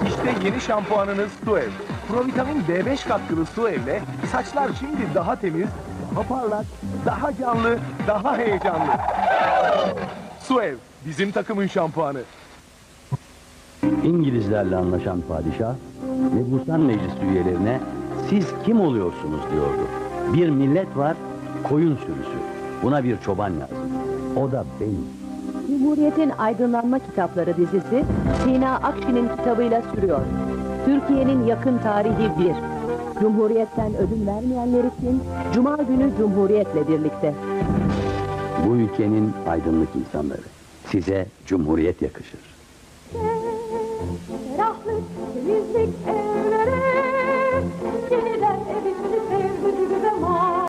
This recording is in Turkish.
İşte yeni şampuanınız Suev. Provitamin B5 katkılı Suev'le saçlar şimdi daha temiz, daha parlak, daha canlı, daha heyecanlı. Suev, bizim takımın şampuanı. İngilizlerle anlaşan padişah, Mebusan Meclisi üyelerine siz kim oluyorsunuz diyordu. Bir millet var, koyun sürüsü. Buna bir çoban lazım. O da benim. Cumhuriyet'in Aydınlanma Kitapları dizisi Sina Akşin'in kitabıyla sürüyor. Türkiye'nin yakın tarihi 1. Cumhuriyet'ten ödün vermeyenler için Cuma günü Cumhuriyet'le birlikte. Bu ülkenin aydınlık insanları. Size Cumhuriyet yakışır. Ferahlık, temizlik,